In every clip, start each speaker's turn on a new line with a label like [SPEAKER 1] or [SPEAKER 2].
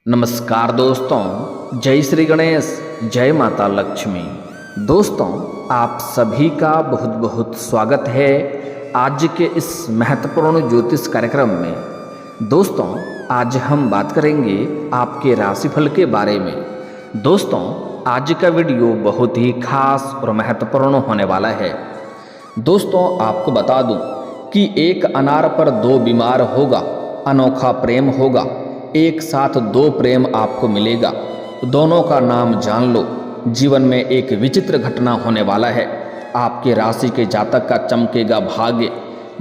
[SPEAKER 1] नमस्कार दोस्तों, जय श्री गणेश, जय माता लक्ष्मी। दोस्तों, आप सभी का बहुत बहुत स्वागत है आज के इस महत्वपूर्ण ज्योतिष कार्यक्रम में। दोस्तों, आज हम बात करेंगे आपके राशिफल के बारे में। दोस्तों, आज का वीडियो बहुत ही खास और महत्वपूर्ण होने वाला है। दोस्तों, आपको बता दूं कि एक अनार पर दो बीमार होगा, अनोखा प्रेम होगा, एक साथ दो प्रेम आपको मिलेगा, दोनों का नाम जान लो। जीवन में एक विचित्र घटना होने वाला है। आपके राशि के जातक का चमकेगा भाग्य,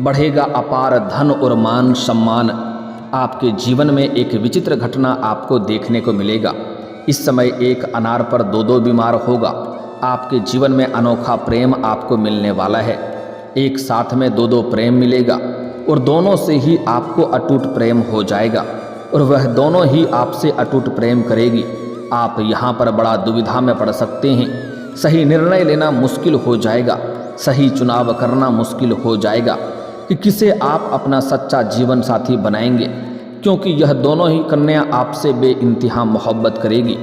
[SPEAKER 1] बढ़ेगा अपार धन और मान सम्मान। आपके जीवन में एक विचित्र घटना आपको देखने को मिलेगा। इस समय एक अनार पर दो दो बीमार होगा। आपके जीवन में अनोखा प्रेम आपको मिलने वाला है। एक साथ में दो दो प्रेम मिलेगा और दोनों से ही आपको अटूट प्रेम हो जाएगा और वह दोनों ही आपसे अटूट प्रेम करेगी। आप यहाँ पर बड़ा दुविधा में पड़ सकते हैं। सही निर्णय लेना मुश्किल हो जाएगा, सही चुनाव करना मुश्किल हो जाएगा कि किसे आप अपना सच्चा जीवन साथी बनाएंगे, क्योंकि यह दोनों ही कन्या आपसे बेइंतहा मोहब्बत करेगी,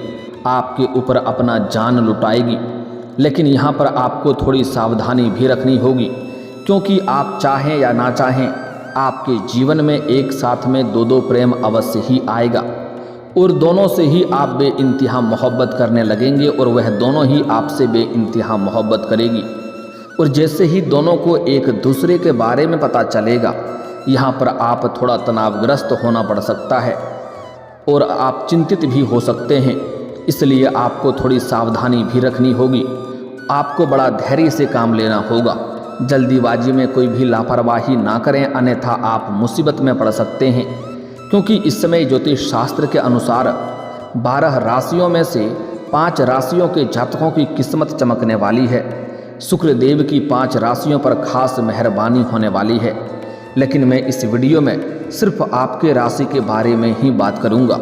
[SPEAKER 1] आपके ऊपर अपना जान लुटाएगी। लेकिन यहाँ पर आपको थोड़ी सावधानी भी रखनी होगी, क्योंकि आप चाहें या ना चाहें आपके जीवन में एक साथ में दो दो प्रेम अवश्य ही आएगा और दोनों से ही आप बेइंतहा मोहब्बत करने लगेंगे और वह दोनों ही आपसे बेइंतहा मोहब्बत करेगी। और जैसे ही दोनों को एक दूसरे के बारे में पता चलेगा, यहाँ पर आप थोड़ा तनावग्रस्त होना पड़ सकता है और आप चिंतित भी हो सकते हैं। इसलिए आपको थोड़ी सावधानी भी रखनी होगी। आपको बड़ा धैर्य से काम लेना होगा। जल्दीबाजी में कोई भी लापरवाही ना करें, अन्यथा आप मुसीबत में पड़ सकते हैं। क्योंकि इस समय ज्योतिष शास्त्र के अनुसार 12 राशियों में से 5 राशियों के जातकों की किस्मत चमकने वाली है। शुक्र देव की 5 राशियों पर खास मेहरबानी होने वाली है। लेकिन मैं इस वीडियो में सिर्फ आपके राशि के बारे में ही बात करूंगा।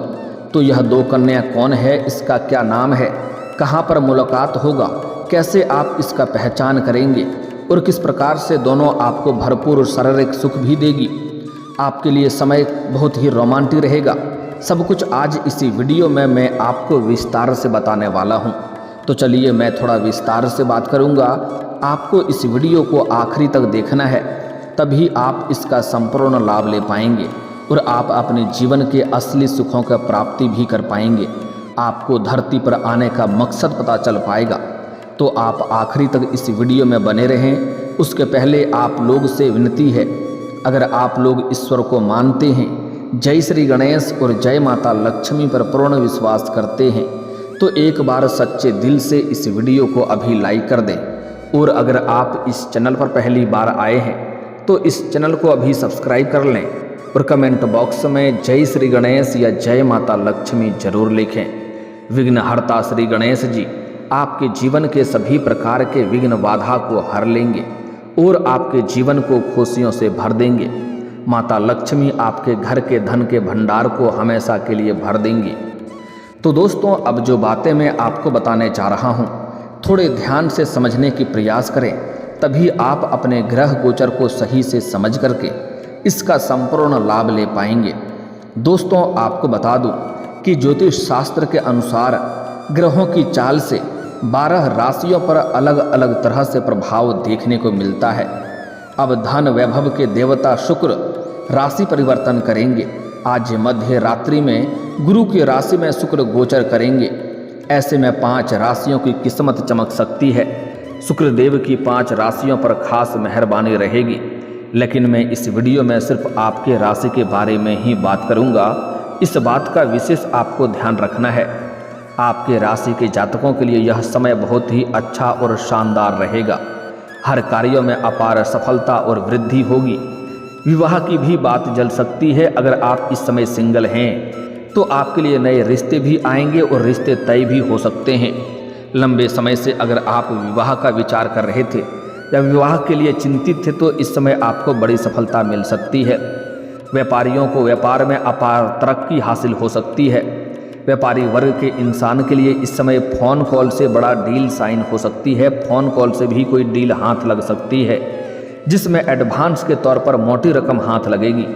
[SPEAKER 1] तो यह दो कन्या कौन है, इसका क्या नाम है, कहाँ पर मुलाकात होगा, कैसे आप इसका पहचान करेंगे और किस प्रकार से दोनों आपको भरपूर शारीरिक सुख भी देगी। आपके लिए समय बहुत ही रोमांटिक रहेगा। सब कुछ आज इसी वीडियो में मैं आपको विस्तार से बताने वाला हूं। तो चलिए मैं थोड़ा विस्तार से बात करूंगा। आपको इस वीडियो को आखिरी तक देखना है, तभी आप इसका संपूर्ण लाभ ले पाएंगे और आप अपने जीवन के असली सुखों का प्राप्ति भी कर पाएंगे। आपको धरती पर आने का मकसद पता चल पाएगा। तो आप आखिरी तक इस वीडियो में बने रहें। उसके पहले आप लोग से विनती है, अगर आप लोग ईश्वर को मानते हैं, जय श्री गणेश और जय माता लक्ष्मी पर पूर्ण विश्वास करते हैं, तो एक बार सच्चे दिल से इस वीडियो को अभी लाइक कर दें। और अगर आप इस चैनल पर पहली बार आए हैं तो इस चैनल को अभी सब्सक्राइब कर लें और कमेंट बॉक्स में जय श्री गणेश या जय माता लक्ष्मी जरूर लिखें। विघ्नहर्ता श्री गणेश जी आपके जीवन के सभी प्रकार के विघ्न बाधा को हर लेंगे और आपके जीवन को खुशियों से भर देंगे। माता लक्ष्मी आपके घर के धन के भंडार को हमेशा के लिए भर देंगी। तो दोस्तों, अब जो बातें मैं आपको बताने जा रहा हूँ, थोड़े ध्यान से समझने की प्रयास करें, तभी आप अपने ग्रह गोचर को सही से समझ करके इसका संपूर्ण लाभ ले पाएंगे। दोस्तों, आपको बता दूं कि ज्योतिष शास्त्र के अनुसार ग्रहों की चाल से 12 राशियों पर अलग अलग तरह से प्रभाव देखने को मिलता है। अब धन वैभव के देवता शुक्र राशि परिवर्तन करेंगे। आज मध्य रात्रि में गुरु की राशि में शुक्र गोचर करेंगे। ऐसे में 5 राशियों की किस्मत चमक सकती है। शुक्र देव की 5 राशियों पर खास मेहरबानी रहेगी। लेकिन मैं इस वीडियो में सिर्फ आपके राशि के बारे में ही बात करूंगा। इस बात का विशेष आपको ध्यान रखना है, आपके राशि के जातकों के लिए यह समय बहुत ही अच्छा और शानदार रहेगा। हर कार्यों में अपार सफलता और वृद्धि होगी। विवाह की भी बात जल सकती है। अगर आप इस समय सिंगल हैं तो आपके लिए नए रिश्ते भी आएंगे और रिश्ते तय भी हो सकते हैं। लंबे समय से अगर आप विवाह का विचार कर रहे थे या विवाह के लिए चिंतित थे, तो इस समय आपको बड़ी सफलता मिल सकती है। व्यापारियों को व्यापार में अपार तरक्की हासिल हो सकती है। व्यापारी वर्ग के इंसान के लिए इस समय फ़ोन कॉल से बड़ा डील साइन हो सकती है। फ़ोन कॉल से भी कोई डील हाथ लग सकती है, जिसमें एडवांस के तौर पर मोटी रकम हाथ लगेगी।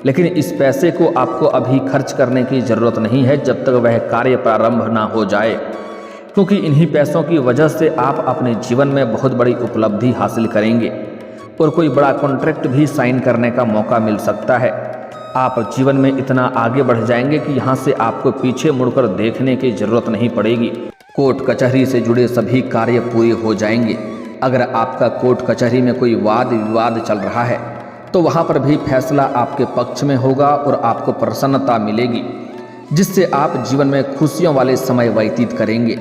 [SPEAKER 1] लेकिन इस पैसे को आपको अभी खर्च करने की ज़रूरत नहीं है जब तक वह कार्य प्रारंभ ना हो जाए, क्योंकि इन्हीं पैसों की वजह से आप अपने जीवन में बहुत बड़ी उपलब्धि हासिल करेंगे और कोई बड़ा कॉन्ट्रैक्ट भी साइन करने का मौका मिल सकता है। आप जीवन में इतना आगे बढ़ जाएंगे कि यहाँ से आपको पीछे मुड़कर देखने की ज़रूरत नहीं पड़ेगी। कोर्ट कचहरी से जुड़े सभी कार्य पूरे हो जाएंगे। अगर आपका कोर्ट कचहरी में कोई वाद विवाद चल रहा है तो वहाँ पर भी फैसला आपके पक्ष में होगा और आपको प्रसन्नता मिलेगी, जिससे आप जीवन में खुशियों वाले समय व्यतीत करेंगे।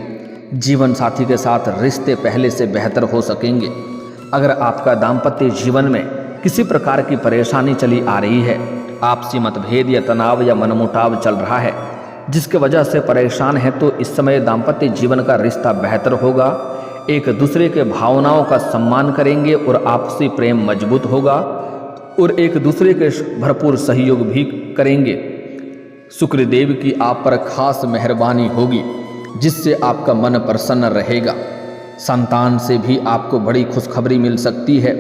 [SPEAKER 1] जीवन साथी के साथ रिश्ते पहले से बेहतर हो सकेंगे। अगर आपका दाम्पत्य जीवन में किसी प्रकार की परेशानी चली आ रही है, आपसी मतभेद या तनाव या मनमुटाव चल रहा है जिसके वजह से परेशान है, तो इस समय दाम्पत्य जीवन का रिश्ता बेहतर होगा। एक दूसरे के भावनाओं का सम्मान करेंगे और आपसी प्रेम मजबूत होगा और एक दूसरे के भरपूर सहयोग भी करेंगे। शुक्रदेव की आप पर खास मेहरबानी होगी, जिससे आपका मन प्रसन्न रहेगा। संतान से भी आपको बड़ी खुशखबरी मिल सकती है।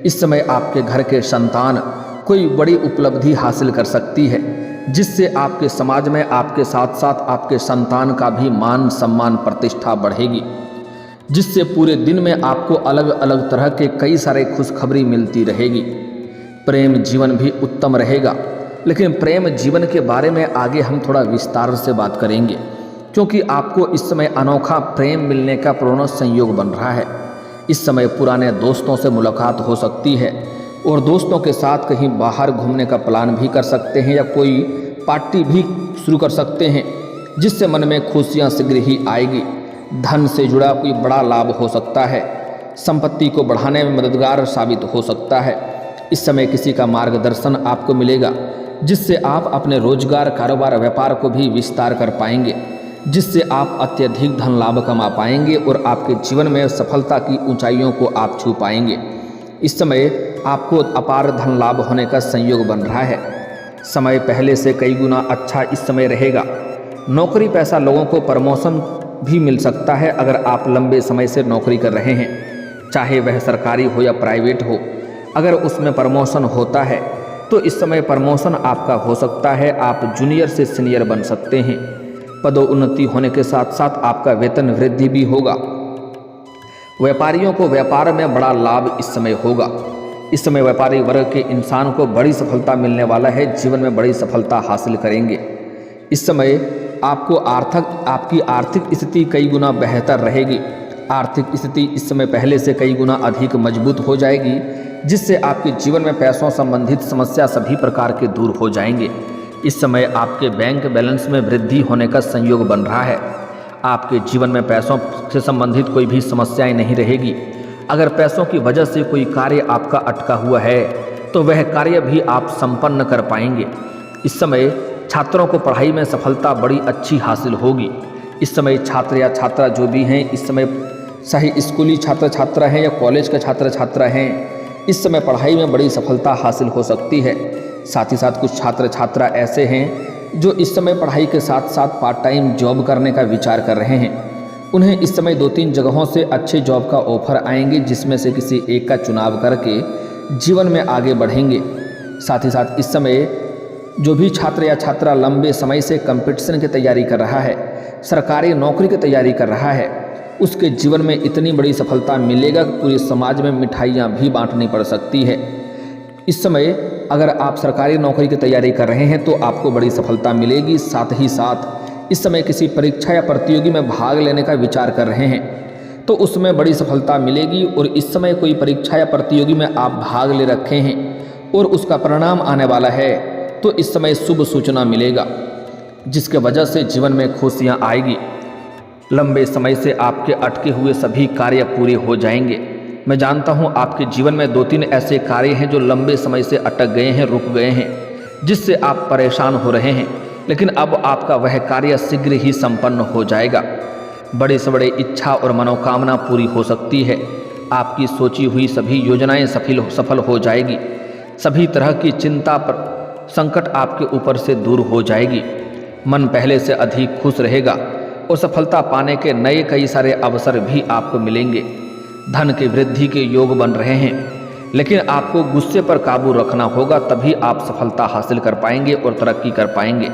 [SPEAKER 1] इस समय आपके घर के संतान कोई बड़ी उपलब्धि हासिल कर सकती है, जिससे आपके समाज में आपके साथ साथ आपके संतान का भी मान सम्मान प्रतिष्ठा बढ़ेगी, जिससे पूरे दिन में आपको अलग अलग तरह के कई सारे खुशखबरी मिलती रहेगी। प्रेम जीवन भी उत्तम रहेगा, लेकिन प्रेम जीवन के बारे में आगे हम थोड़ा विस्तार से बात करेंगे, क्योंकि आपको इस समय अनोखा प्रेम मिलने का पूर्ण संयोग बन रहा है। इस समय पुराने दोस्तों से मुलाकात हो सकती है और दोस्तों के साथ कहीं बाहर घूमने का प्लान भी कर सकते हैं या कोई पार्टी भी शुरू कर सकते हैं, जिससे मन में खुशियाँ शीघ्र ही आएगी। धन से जुड़ा कोई बड़ा लाभ हो सकता है, संपत्ति को बढ़ाने में मददगार साबित हो सकता है। इस समय किसी का मार्गदर्शन आपको मिलेगा, जिससे आप अपने रोजगार कारोबार व्यापार को भी विस्तार कर पाएंगे, जिससे आप अत्यधिक धन लाभ कमा पाएंगे और आपके जीवन में सफलता की ऊंचाइयों को आप छू पाएंगे। इस समय आपको अपार धन लाभ होने का संयोग बन रहा है। समय पहले से कई गुना अच्छा इस समय रहेगा। नौकरी पैसा लोगों को प्रमोशन भी मिल सकता है। अगर आप लंबे समय से नौकरी कर रहे हैं, चाहे वह सरकारी हो या प्राइवेट हो, अगर उसमें प्रमोशन होता है तो इस समय प्रमोशन आपका हो सकता है। आप जूनियर से सीनियर बन सकते हैं। पदोन्नति होने के साथ साथ आपका वेतन वृद्धि भी होगा। व्यापारियों को व्यापार में बड़ा लाभ इस समय होगा। इस समय व्यापारी वर्ग के इंसान को बड़ी सफलता मिलने वाला है, जीवन में बड़ी सफलता हासिल करेंगे। इस समय आपकी आर्थिक स्थिति कई गुना बेहतर रहेगी। आर्थिक स्थिति इस समय पहले से कई गुना अधिक मजबूत हो जाएगी, जिससे आपके जीवन में पैसों संबंधित समस्या सभी प्रकार के दूर हो जाएंगे। इस समय आपके बैंक बैलेंस में वृद्धि होने का संयोग बन रहा है। आपके जीवन में पैसों से संबंधित कोई भी समस्याएं नहीं रहेगी। अगर पैसों की वजह से कोई कार्य आपका अटका हुआ है तो वह कार्य भी आप संपन्न कर पाएंगे। इस समय छात्रों को पढ़ाई में सफलता बड़ी अच्छी हासिल होगी। इस समय छात्र या छात्रा जो भी हैं, इस समय चाहे स्कूली छात्र छात्रा हैं या कॉलेज के छात्र छात्रा हैं, इस समय पढ़ाई में बड़ी सफलता हासिल हो सकती है। साथ ही साथ कुछ छात्र छात्रा ऐसे हैं जो इस समय पढ़ाई के साथ साथ पार्ट टाइम जॉब करने का विचार कर रहे हैं। उन्हें इस समय 2-3 जगहों से अच्छे जॉब का ऑफर आएंगे, जिसमें से किसी एक का चुनाव करके जीवन में आगे बढ़ेंगे। साथ ही साथ इस समय जो भी छात्र या छात्रा लंबे समय से कंपटीशन की तैयारी कर रहा है, सरकारी नौकरी की तैयारी कर रहा है, उसके जीवन में इतनी बड़ी सफलता मिलेगा कि पूरे समाज में मिठाइयाँ भी बांटनी पड़ सकती है। इस समय अगर आप सरकारी नौकरी की तैयारी कर रहे हैं तो आपको बड़ी सफलता मिलेगी। साथ ही साथ इस समय किसी परीक्षा या प्रतियोगी में भाग लेने का विचार कर रहे हैं तो उसमें बड़ी सफलता मिलेगी। और इस समय कोई परीक्षा या प्रतियोगी में आप भाग ले रखे हैं और उसका परिणाम आने वाला है तो इस समय शुभ सूचना मिलेगा, जिसके वजह से जीवन में खुशियाँ आएगी। लंबे समय से आपके अटके हुए सभी कार्य पूरे हो जाएंगे। मैं जानता हूँ आपके जीवन में 2-3 ऐसे कार्य हैं जो लंबे समय से अटक गए हैं, रुक गए हैं, जिससे आप परेशान हो रहे हैं, लेकिन अब आपका वह कार्य शीघ्र ही संपन्न हो जाएगा। बड़े से बड़े इच्छा और मनोकामना पूरी हो सकती है। आपकी सोची हुई सभी योजनाएं सफल हो जाएगी। सभी तरह की चिंता पर संकट आपके ऊपर से दूर हो जाएगी। मन पहले से अधिक खुश रहेगा और सफलता पाने के नए कई सारे अवसर भी आपको मिलेंगे। धन के वृद्धि के योग बन रहे हैं, लेकिन आपको गुस्से पर काबू रखना होगा, तभी आप सफलता हासिल कर पाएंगे और तरक्की कर पाएंगे।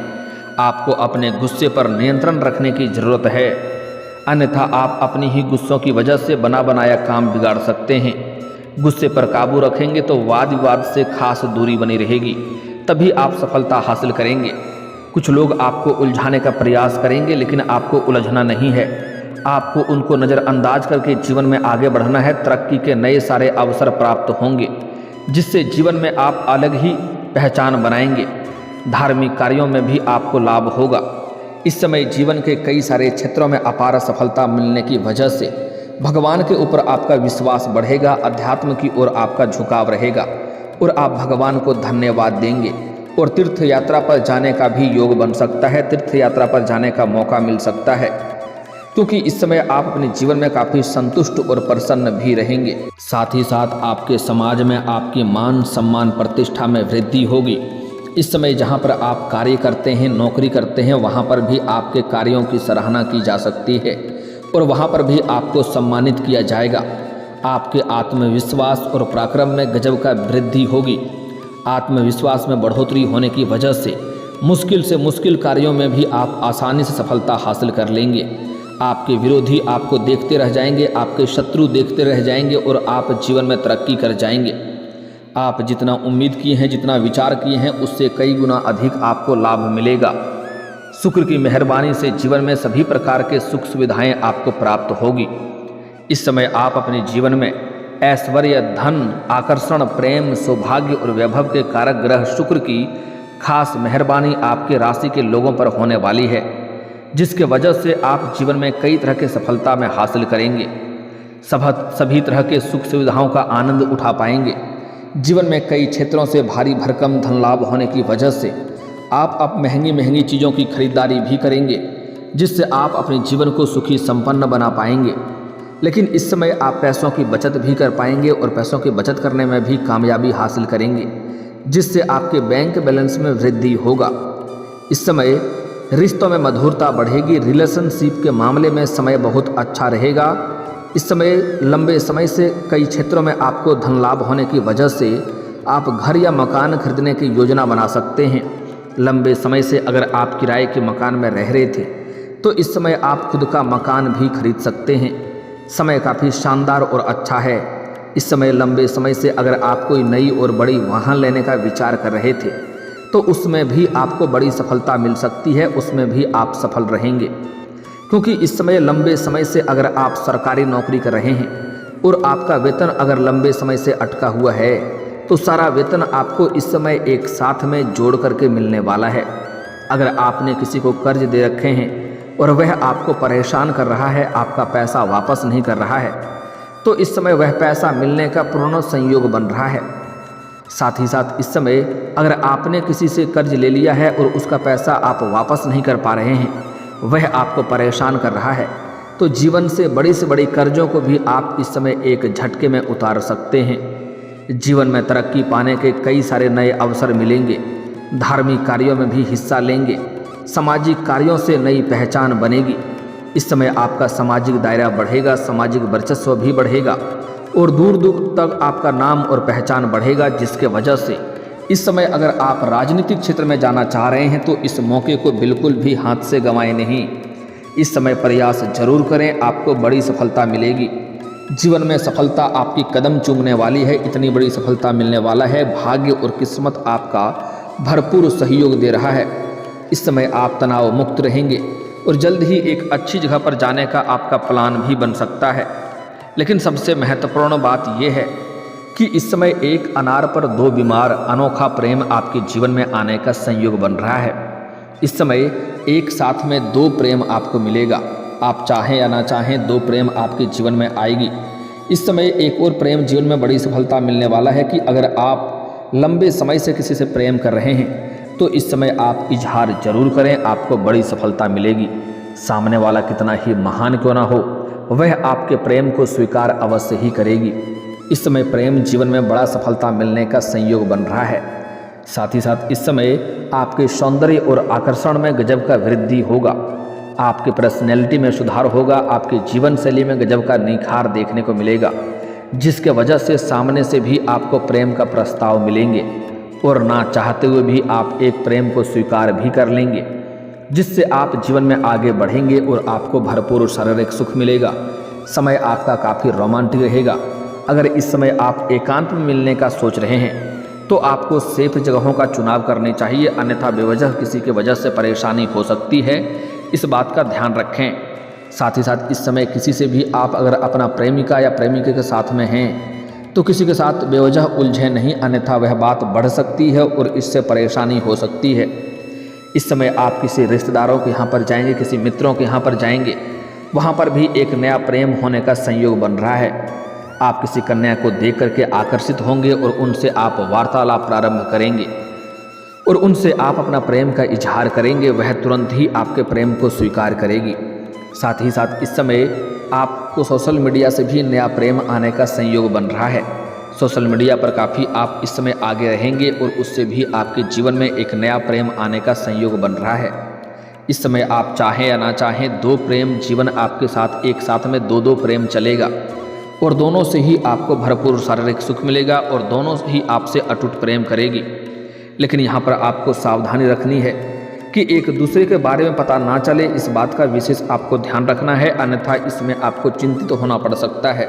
[SPEAKER 1] आपको अपने गुस्से पर नियंत्रण रखने की ज़रूरत है, अन्यथा आप अपनी ही गुस्सों की वजह से बना बनाया काम बिगाड़ सकते हैं। गुस्से पर काबू रखेंगे तो वाद विवाद से खास दूरी बनी रहेगी, तभी आप सफलता हासिल करेंगे। कुछ लोग आपको उलझाने का प्रयास करेंगे, लेकिन आपको उलझना नहीं है। आपको उनको नज़रअंदाज करके जीवन में आगे बढ़ना है। तरक्की के नए सारे अवसर प्राप्त होंगे, जिससे जीवन में आप अलग ही पहचान बनाएंगे। धार्मिक कार्यों में भी आपको लाभ होगा। इस समय जीवन के कई सारे क्षेत्रों में अपार सफलता मिलने की वजह से भगवान के ऊपर आपका विश्वास बढ़ेगा, अध्यात्म की ओर आपका झुकाव रहेगा और आप भगवान को धन्यवाद देंगे। और तीर्थ यात्रा पर जाने का भी योग बन सकता है, तीर्थ यात्रा पर जाने का मौका मिल सकता है, क्योंकि इस समय आप अपने जीवन में काफ़ी संतुष्ट और प्रसन्न भी रहेंगे। साथ ही साथ आपके समाज में आपकी मान सम्मान प्रतिष्ठा में वृद्धि होगी। इस समय जहां पर आप कार्य करते हैं, नौकरी करते हैं, वहां पर भी आपके कार्यों की सराहना की जा सकती है और वहां पर भी आपको सम्मानित किया जाएगा। आपके आत्मविश्वास और पराक्रम में गजब का वृद्धि होगी। आत्मविश्वास में बढ़ोतरी होने की वजह से मुश्किल कार्यों में भी आप आसानी से सफलता हासिल कर लेंगे। आपके विरोधी आपको देखते रह जाएंगे, आपके शत्रु देखते रह जाएंगे और आप जीवन में तरक्की कर जाएंगे। आप जितना उम्मीद किए हैं, जितना विचार किए हैं, उससे कई गुना अधिक आपको लाभ मिलेगा। शुक्र की मेहरबानी से जीवन में सभी प्रकार के सुख सुविधाएं आपको प्राप्त होगी। इस समय आप अपने जीवन में ऐश्वर्य, धन, आकर्षण, प्रेम, सौभाग्य और वैभव के कारक ग्रह शुक्र की खास मेहरबानी आपके राशि के लोगों पर होने वाली है, जिसके वजह से आप जीवन में कई तरह के सफलता में हासिल करेंगे। सभी तरह के सुख सुविधाओं का आनंद उठा पाएंगे। जीवन में कई क्षेत्रों से भारी भरकम धन लाभ होने की वजह से आप अब महंगी चीज़ों की खरीदारी भी करेंगे, जिससे आप अपने जीवन को सुखी संपन्न बना पाएंगे। लेकिन इस समय आप पैसों की बचत भी कर पाएंगे और पैसों की बचत करने में भी कामयाबी हासिल करेंगे, जिससे आपके बैंक बैलेंस में वृद्धि होगा। इस समय रिश्तों में मधुरता बढ़ेगी। रिलेशनशिप के मामले में समय बहुत अच्छा रहेगा। इस समय लंबे समय से कई क्षेत्रों में आपको धन लाभ होने की वजह से आप घर या मकान खरीदने की योजना बना सकते हैं। लंबे समय से अगर आप किराए के मकान में रह रहे थे तो इस समय आप खुद का मकान भी खरीद सकते हैं। समय काफ़ी शानदार और अच्छा है। इस समय लंबे समय से अगर आप कोई नई और बड़ी वाहन लेने का विचार कर रहे थे तो उसमें भी आपको बड़ी सफलता मिल सकती है, उसमें भी आप सफल रहेंगे। क्योंकि इस समय लंबे समय से अगर आप सरकारी नौकरी कर रहे हैं और आपका वेतन अगर लंबे समय से अटका हुआ है तो सारा वेतन आपको इस समय एक साथ में जोड़ करके मिलने वाला है। अगर आपने किसी को कर्ज दे रखे हैं और वह आपको परेशान कर रहा है, आपका पैसा वापस नहीं कर रहा है, तो इस समय वह पैसा मिलने का पूर्ण संयोग बन रहा है। साथ ही साथ इस समय अगर आपने किसी से कर्ज ले लिया है और उसका पैसा आप वापस नहीं कर पा रहे हैं, वह आपको परेशान कर रहा है, तो जीवन से बड़ी कर्जों को भी आप इस समय एक झटके में उतार सकते हैं। जीवन में तरक्की पाने के कई सारे नए अवसर मिलेंगे। धार्मिक कार्यों में भी हिस्सा लेंगे। सामाजिक कार्यों से नई पहचान बनेगी। इस समय आपका सामाजिक दायरा बढ़ेगा, सामाजिक वर्चस्व भी बढ़ेगा और दूर दूर तक आपका नाम और पहचान बढ़ेगा, जिसके वजह से इस समय अगर आप राजनीतिक क्षेत्र में जाना चाह रहे हैं तो इस मौके को बिल्कुल भी हाथ से गंवाएं नहीं। इस समय प्रयास जरूर करें, आपको बड़ी सफलता मिलेगी। जीवन में सफलता आपकी कदम चूमने वाली है, इतनी बड़ी सफलता मिलने वाला है। भाग्य और किस्मत आपका भरपूर सहयोग दे रहा है। इस समय आप तनाव मुक्त रहेंगे और जल्द ही एक अच्छी जगह पर जाने का आपका प्लान भी बन सकता है। लेकिन सबसे महत्वपूर्ण बात यह है कि इस समय एक अनार पर दो बीमार, अनोखा प्रेम आपके जीवन में आने का संयोग बन रहा है। इस समय एक साथ में दो प्रेम आपको मिलेगा। आप चाहें या ना चाहें, दो प्रेम आपके जीवन में आएगी। इस समय एक और प्रेम जीवन में बड़ी सफलता मिलने वाला है कि अगर आप लंबे समय से किसी से प्रेम कर रहे हैं तो इस समय आप इजहार जरूर करें, आपको बड़ी सफलता मिलेगी। सामने वाला कितना ही महान क्यों ना हो, वह आपके प्रेम को स्वीकार अवश्य ही करेगी। इस समय प्रेम जीवन में बड़ा सफलता मिलने का संयोग बन रहा है। साथ ही साथ इस समय आपके सौंदर्य और आकर्षण में गजब का वृद्धि होगा। आपके पर्सनैलिटी में सुधार होगा। आपके जीवन शैली में गजब का निखार देखने को मिलेगा। जिसके वजह से सामने से भी आपको प्रेम का प्रस्ताव मिलेंगे और ना चाहते हुए भी आप एक प्रेम को स्वीकार भी कर लेंगे, जिससे आप जीवन में आगे बढ़ेंगे और आपको भरपूर शारीरिक सुख मिलेगा। समय आपका काफ़ी रोमांटिक रहेगा। अगर इस समय आप एकांत में मिलने का सोच रहे हैं तो आपको सेफ जगहों का चुनाव करनी चाहिए, अन्यथा बेवजह किसी की वजह से परेशानी हो सकती है, इस बात का ध्यान रखें। साथ ही साथ इस समय किसी से भी आप अगर अपना प्रेमिका या प्रेमिका के साथ में हैं तो किसी के साथ बेवजह उलझे नहीं, अन्यथा वह बात बढ़ सकती है और इससे परेशानी हो सकती है। इस समय आप किसी रिश्तेदारों के यहाँ पर जाएंगे, किसी मित्रों के यहाँ पर जाएंगे, वहाँ पर भी एक नया प्रेम होने का संयोग बन रहा है। आप किसी कन्या को देख करके आकर्षित होंगे और उनसे आप वार्तालाप प्रारंभ करेंगे और उनसे आप अपना प्रेम का इजहार करेंगे, वह तुरंत ही आपके प्रेम को स्वीकार करेगी। साथ ही साथ इस समय आपको सोशल मीडिया से भी नया प्रेम आने का संयोग बन रहा है। सोशल मीडिया पर काफ़ी आप इस समय आगे रहेंगे और उससे भी आपके जीवन में एक नया प्रेम आने का संयोग बन रहा है। इस समय आप चाहें या ना चाहें, दो प्रेम जीवन आपके साथ एक साथ में दो प्रेम चलेगा और दोनों से ही आपको भरपूर शारीरिक सुख मिलेगा और दोनों ही आपसे अटूट प्रेम करेगी। लेकिन यहाँ पर आपको सावधानी रखनी है कि एक दूसरे के बारे में पता ना चले, इस बात का विशेष आपको ध्यान रखना है, अन्यथा इसमें आपको चिंतित होना पड़ सकता है।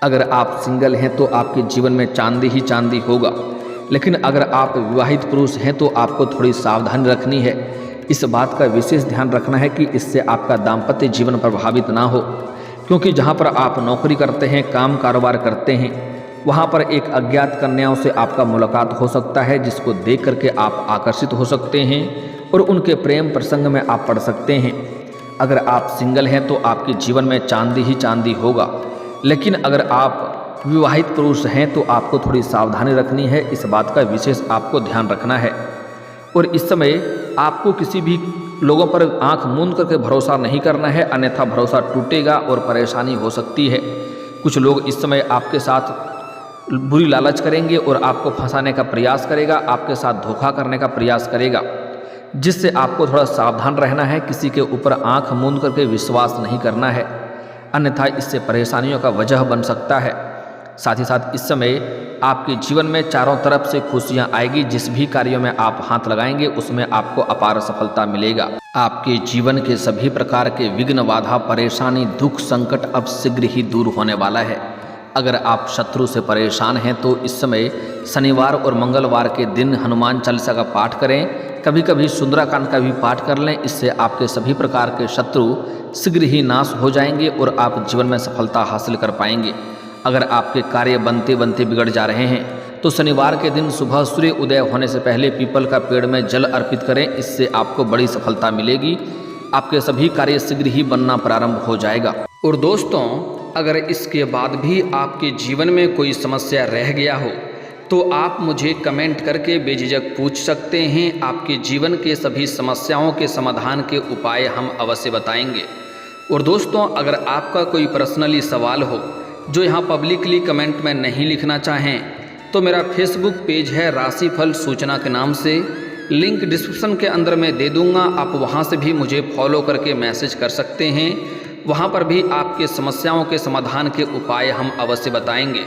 [SPEAKER 1] अगर आप सिंगल हैं तो आपके जीवन में चांदी ही चांदी होगा, लेकिन अगर आप विवाहित पुरुष हैं तो आपको थोड़ी सावधानी रखनी है। इस बात का विशेष ध्यान रखना है कि इससे आपका दाम्पत्य जीवन प्रभावित ना हो, क्योंकि जहाँ पर आप नौकरी करते हैं, काम कारोबार करते हैं, वहाँ पर एक अज्ञात कन्याओं से आपका मुलाकात हो सकता है, जिसको देख करके आप आकर्षित हो सकते हैं और उनके प्रेम प्रसंग में आप पड़ सकते हैं। अगर आप सिंगल हैं तो आपके जीवन में चांदी ही चांदी होगा, लेकिन अगर आप विवाहित पुरुष हैं तो आपको थोड़ी सावधानी रखनी है, इस बात का विशेष आपको ध्यान रखना है। और इस समय आपको किसी भी लोगों पर आंख मूंद करके भरोसा नहीं करना है, अन्यथा भरोसा टूटेगा और परेशानी हो सकती है। कुछ लोग इस समय आपके साथ बुरी लालच करेंगे और आपको फंसाने का प्रयास करेगा, आपके साथ धोखा करने का प्रयास करेगा, जिससे आपको थोड़ा सावधान रहना है। किसी के ऊपर आंख मूंद करके विश्वास नहीं करना है, अन्यथा इससे परेशानियों का वजह बन सकता है। साथ ही साथ इस समय आपके जीवन में चारों तरफ से खुशियां आएगी। जिस भी कार्यों में आप हाथ लगाएंगे उसमें आपको अपार सफलता मिलेगा। आपके जीवन के सभी प्रकार के विघ्न, बाधा, परेशानी, दुख, संकट अब शीघ्र ही दूर होने वाला है। अगर आप शत्रु से परेशान हैं तो इस समय शनिवार और मंगलवार के दिन हनुमान चालीसा का पाठ करें, कभी कभी सुंदराकांड का भी पाठ कर लें। इससे आपके सभी प्रकार के शत्रु शीघ्र ही नाश हो जाएंगे और आप जीवन में सफलता हासिल कर पाएंगे। अगर आपके कार्य बनते बनते बिगड़ जा रहे हैं तो शनिवार के दिन सुबह सूर्य उदय होने से पहले पीपल का पेड़ में जल अर्पित करें, इससे आपको बड़ी सफलता मिलेगी। आपके सभी कार्य शीघ्र ही बनना प्रारंभ हो जाएगा। और दोस्तों, अगर इसके बाद भी आपके जीवन में कोई समस्या रह गया हो तो आप मुझे कमेंट करके बेझिझक पूछ सकते हैं। आपके जीवन के सभी समस्याओं के समाधान के उपाय हम अवश्य बताएंगे। और दोस्तों, अगर आपका कोई पर्सनली सवाल हो जो यहाँ पब्लिकली कमेंट में नहीं लिखना चाहें तो मेरा फेसबुक पेज है राशिफल सूचना के नाम से, लिंक डिस्क्रिप्शन के अंदर मैं दे दूँगा। आप वहाँ से भी मुझे फॉलो करके मैसेज कर सकते हैं। वहाँ पर भी आपके समस्याओं के समाधान के उपाय हम अवश्य बताएंगे।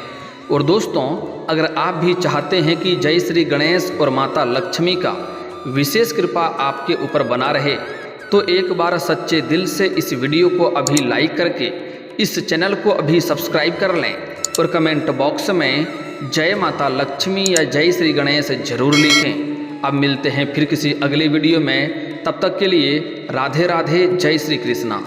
[SPEAKER 1] और दोस्तों, अगर आप भी चाहते हैं कि जय श्री गणेश और माता लक्ष्मी का विशेष कृपा आपके ऊपर बना रहे तो एक बार सच्चे दिल से इस वीडियो को अभी लाइक करके इस चैनल को अभी सब्सक्राइब कर लें और कमेंट बॉक्स में जय माता लक्ष्मी या जय श्री गणेश जरूर लिखें। अब मिलते हैं फिर किसी अगले वीडियो में, तब तक के लिए राधे राधे, जय श्री कृष्णा।